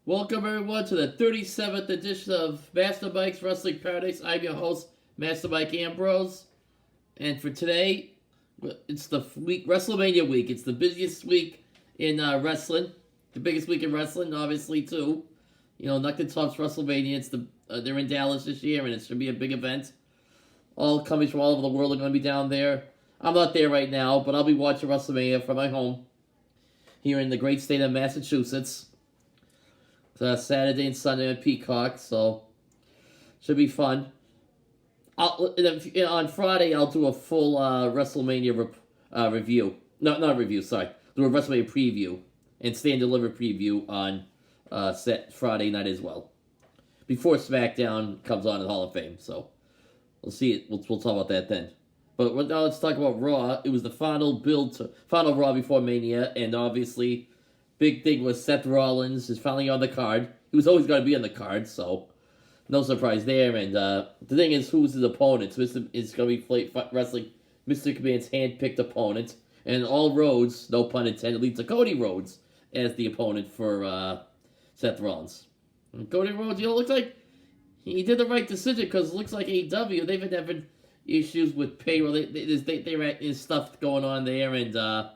Welcome everyone to the 37th edition of Master Mike's Wrestling Paradise. I'm your host, Master Mike Ambrose. And for today, it's the week WrestleMania week. It's the busiest week in wrestling. The biggest week in wrestling, obviously, too. You know, nothing tops WrestleMania. They're in Dallas this year, and it should be a big event. All companies from all over the world are going to be down there. I'm not there right now, but I'll be watching WrestleMania from my home here in the great state of Massachusetts. Saturday and Sunday on Peacock, so should be fun. On Friday, I'll do a full WrestleMania review. No, not review, sorry. Do a WrestleMania preview and Stand Deliver preview on Friday night as well. Before SmackDown comes on in Hall of Fame, so we'll see it. We'll talk about that then. But now let's talk about Raw. It was the final Raw before Mania, and obviously, big thing was Seth Rollins is finally on the card. He was always going to be on the card, so no surprise there. And the thing is, who's his opponent? It's going to be wrestling Mr. McMahon's hand-picked opponent, and all roads, no pun intended, lead to Cody Rhodes as the opponent for Seth Rollins. And Cody Rhodes, looks like he did the right decision because it looks like AEW, they've been having issues with payroll. There's stuff going on there, and I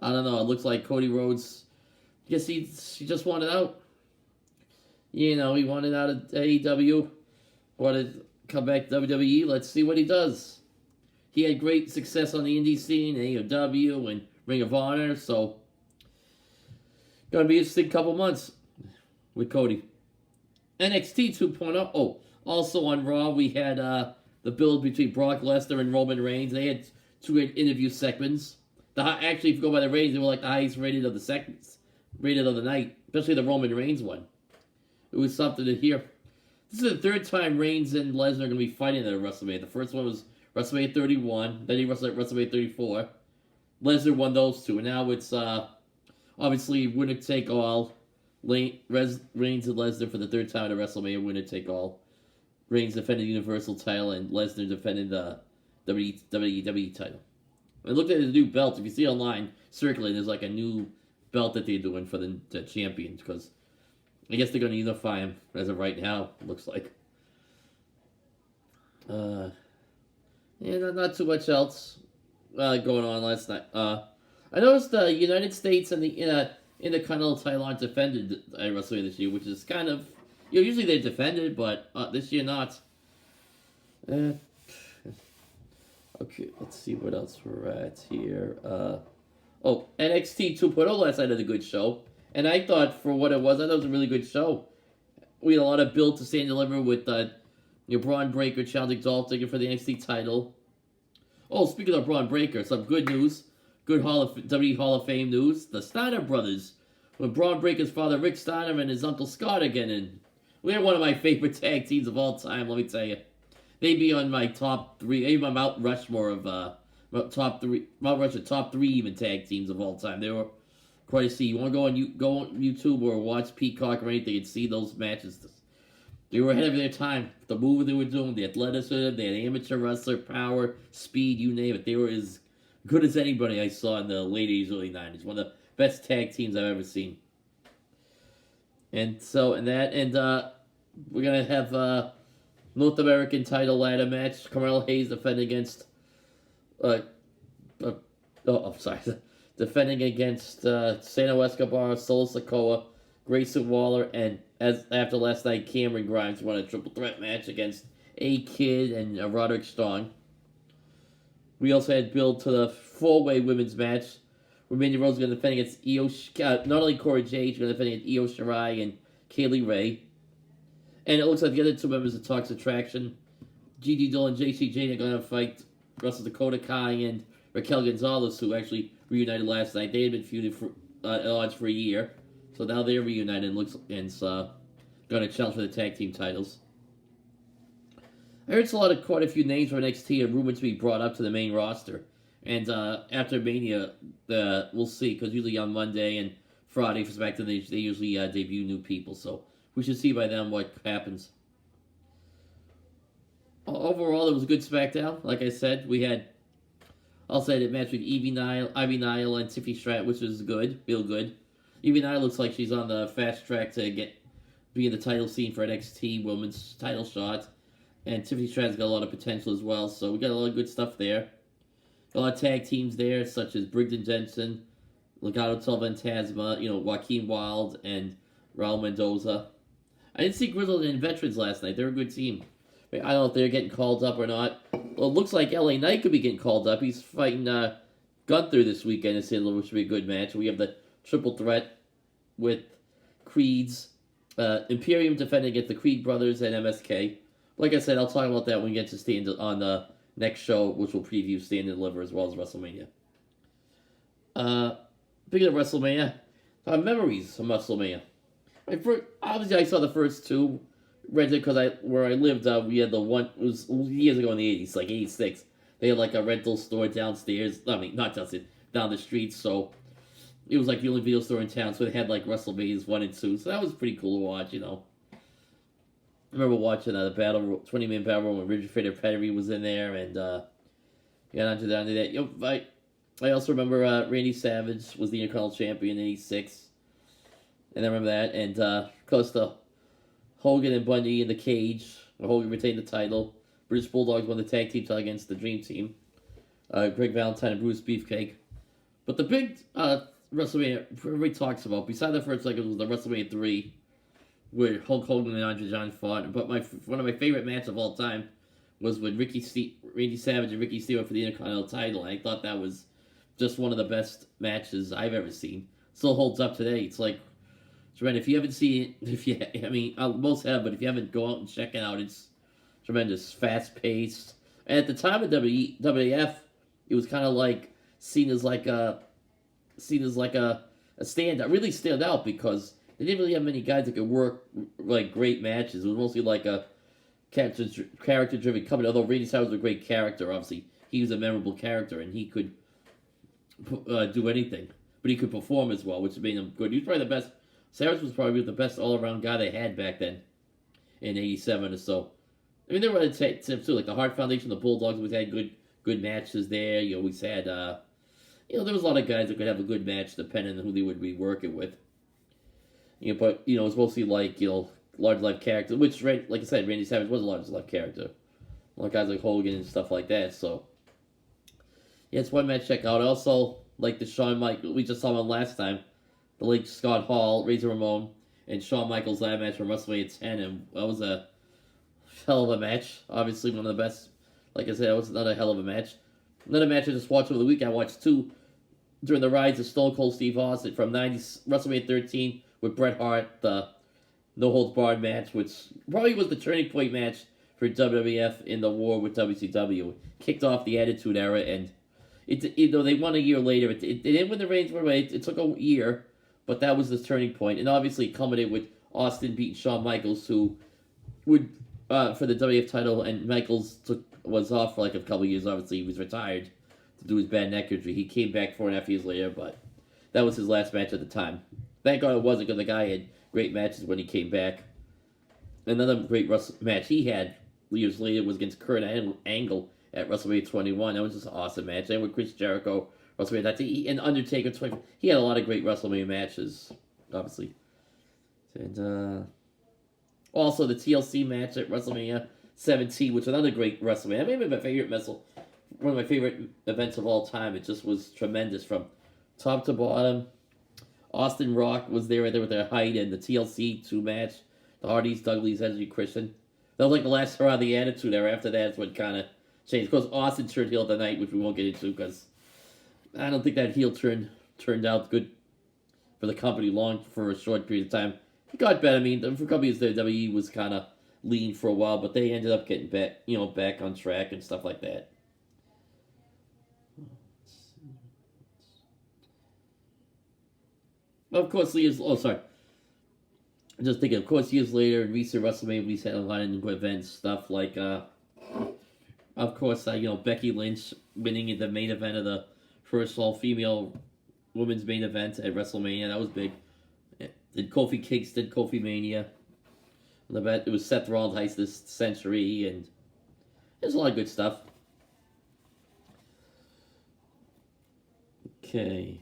don't know. It looks like Cody Rhodes. I guess he just wanted out. He wanted out of AEW. Wanted to come back to WWE. Let's see what he does. He had great success on the indie scene, AEW, and Ring of Honor. So, gonna be an interesting couple months with Cody. NXT 2.0. Oh, also on Raw we had the build between Brock Lesnar and Roman Reigns. They had two interview segments. Actually, if you go by the ratings, they were like the highest rated of the segments. Rated of the night, especially the Roman Reigns one. It was something to hear. This is the third time Reigns and Lesnar are going to be fighting at WrestleMania. The first one was WrestleMania 31, then he wrestled at WrestleMania 34. Lesnar won those two, and now it's obviously winner take all. Reigns and Lesnar for the third time at WrestleMania, winner take all. Reigns defending the Universal title, and Lesnar defending the WWE title. I looked at the new belt. If you see online circulating, there's like a new belt that they're doing for the champions, because I guess they're going to unify him as of right now, it looks like. Yeah, not too much else going on last night. I noticed the United States and the Intercontinental title aren't defended at WrestleMania this year, which is kind of, usually they're defended, but this year not. Okay, let's see what else we're at here. NXT 2.0 last night had a good show. And I thought, for what it was, I thought it was a really good show. We had a lot of build to Stand Deliver with Braun Breaker challenging Dolph Ziggler for the NXT title. Oh, speaking of Braun Breaker, some good news. Good WWE Hall of Fame news. The Steiner brothers, with Braun Breaker's father Rick Steiner and his uncle Scott again. And they're one of my favorite tag teams of all time, let me tell you. They'd be on my top three, maybe my Mount Rushmore of top three even tag teams of all time. They were quite a see. You want to go on YouTube or watch Peacock or anything and see those matches. They were ahead of their time. The move they were doing, the athleticism, they had amateur wrestler power, speed, you name it. They were as good as anybody I saw in the late 80s, early 90s. One of the best tag teams I've ever seen. And so, we're going to have North American title ladder match. Carmelo Hayes defending against defending against Sano Escobar, Solo Sikoa, Grayson Waller, and after last night, Cameron Grimes won a triple threat match against A-Kid and Roderick Strong. We also had build to the four-way women's match, where Mandy Rose is going to defend against not only Cora Jade, she's going to defend against Io Shirai and Kaylee Ray. And it looks like the other two members of Toxic Attraction, Gigi Dolan and JC Jane, are going to fight Russell Dakota Kai and Raquel Gonzalez, who actually reunited last night. They had been feuding for at odds for a year, so now they're reunited and going to challenge for the tag team titles. I heard quite a few names from NXT and rumored to be brought up to the main roster. And after Mania, we'll see, because usually on Monday and Friday for SmackDown, they usually debut new people, so we should see by then what happens. Overall, it was a good SmackDown. Like I said, we had, I'll say, that match with Ivy Nile and Tiffany Stratton, which was good, real good. Ivy Nile looks like she's on the fast track to get be in the title scene for NXT Women's title shot. And Tiffany Stratton's got a lot of potential as well, so we got a lot of good stuff there. A lot of tag teams there, such as Brigden Jensen, Legado del Fantasma, Joaquin Wilde, and Raul Mendoza. I didn't see Grizzled and Veterans last night. They're a good team. I don't know if they're getting called up or not. Well, it looks like LA Knight could be getting called up. He's fighting Gunther this weekend, which should be a good match. We have the triple threat with Creed's Imperium defending against the Creed brothers and MSK. Like I said, I'll talk about that when we get to Stand on the next show, which will preview Stand and Deliver as well as WrestleMania. Speaking of WrestleMania, memories of WrestleMania. Obviously, I saw the first two. Rented because where I lived, we had the one. It was years ago in the 80s, like 86. They had like a rental store downstairs. I mean, not downstairs, down the street. So it was like the only video store in town. So they had like WrestleManias 1 and 2. So that was pretty cool to watch, I remember watching the 20-man battle room when Richard Frater Pettery was in there, and got onto that. I also remember Randy Savage was the Intercontinental Champion in '86, and I remember that. And of course the Hogan and Bundy in the cage. Hogan retained the title. British Bulldogs won the tag team title against the Dream Team. Greg Valentine and Bruce Beefcake. But the big WrestleMania everybody talks about, besides the first, was the WrestleMania 3, where Hulk Hogan and Andre John fought. But one of my favorite matches of all time was when Randy Savage and Ricky Steamboat for the Intercontinental title. And I thought that was just one of the best matches I've ever seen. Still holds up today. It's like, tremendous. If you haven't seen it, most have, but if you haven't, go out and check it out. It's tremendous, fast-paced. And at the time of WWF, it was kind of like seen as like a standout. Really stand out because they didn't really have many guys that could work like great matches. It was mostly like a character-driven company. Although Randy Savage was a great character, obviously he was a memorable character and he could do anything, but he could perform as well, which made him good. He was probably the best. Savage was probably the best all-around guy they had back then in '87 or so. I mean, there were times too, like the Hart Foundation, the Bulldogs always had good matches there. You always had, there was a lot of guys that could have a good match depending on who they would be working with. But it was mostly like large life characters, which, like I said, Randy Savage was a large life character. Like guys like Hogan and stuff like that. So yeah, it's one match to check out. Also, like the Shawn Michaels, we just saw him last time. The late Scott Hall, Razor Ramon, and Shawn Michaels' live match from WrestleMania 10, and that was a hell of a match. Obviously, one of the best. Like I said, it was another hell of a match. Another match I just watched over the week. I watched two during the rise of Stone Cold Steve Austin from WrestleMania 13 with Bret Hart, the No Holds Barred match, which probably was the turning point match for WWF in the war with WCW. Kicked off the Attitude Era, and they won a year later. They didn't win the reigns right away. It took a year. But that was the turning point, and obviously it culminated with Austin beating Shawn Michaels, who would for the WF title, and Michaels was off for like a couple of years. Obviously, he was retired to do his bad neck injury. He came back 4.5 years later, but that was his last match at the time. Thank God it wasn't, because the guy had great matches when he came back. Another great match he had years later was against Kurt Angle at WrestleMania 21. That was just an awesome match. And with Chris Jericho. And Undertaker, he had a lot of great WrestleMania matches, obviously. And also the TLC match at WrestleMania 17, which was another great WrestleMania. Maybe my favorite one of my favorite events of all time. It just was tremendous from top to bottom. Austin Rock was there right there with their height, and the TLC 2 match. The Hardys, Dudleys, Edgy Christian. That was like the last hurrah of the Attitude Era. After that, it's what kind of changed. Of course, Austin turned heel the night, which we won't get into because I don't think that heel turn turned out good for the company long for a short period of time. He got better. I mean, for companies, the WWE was kind of lean for a while, but they ended up getting back on track and stuff like that. Of course, years later, in recent WrestleMania, we had a lot of new events, stuff like, of course, Becky Lynch winning the main event of the first all-female women's main event at WrestleMania. That was big. Did Kofi Kingston, Kofi Mania. It was Seth Rollins' Heist this century, and there's a lot of good stuff. Okay.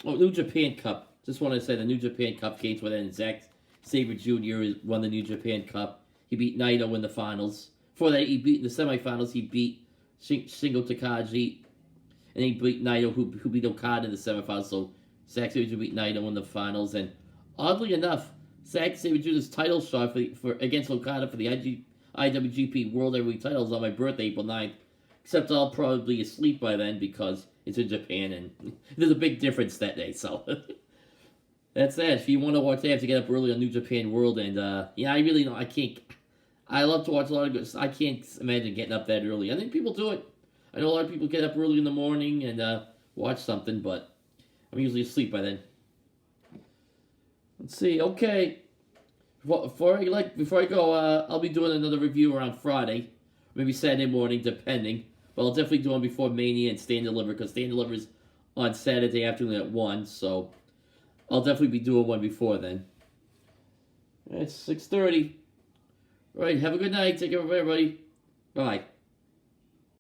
Oh, New Japan Cup. just want to say the New Japan Cup case where then Zack Sabre Jr. won the New Japan Cup. He beat Naito in the finals. Before that, he beat in the semifinals. He beat Shingo Takagi, and he beat Naito, who beat Okada in the semifinals. So Zack Sabre Jr. beat Naito in the finals, and oddly enough, Zack Sabre Jr.'s title shot for against Okada for the IWGP World Heavyweight titles on my birthday, April 9th. Except I'll probably be asleep by then because it's in Japan, and there's a big difference that day. So that's that. If you want to watch, they have to get up early on New Japan World, and I really know I can't. I love to watch a lot of good. I can't imagine getting up that early. I think people do it. I know a lot of people get up early in the morning and watch something, but I'm usually asleep by then. Let's see. Okay. Before I go, I'll be doing another review around Friday, maybe Saturday morning, depending. But I'll definitely do one before Mania and Stand Deliver, because Stand Deliver is on Saturday afternoon at 1, so I'll definitely be doing one before then. It's 6:30. All right, have a good night. Take care of everybody. Bye.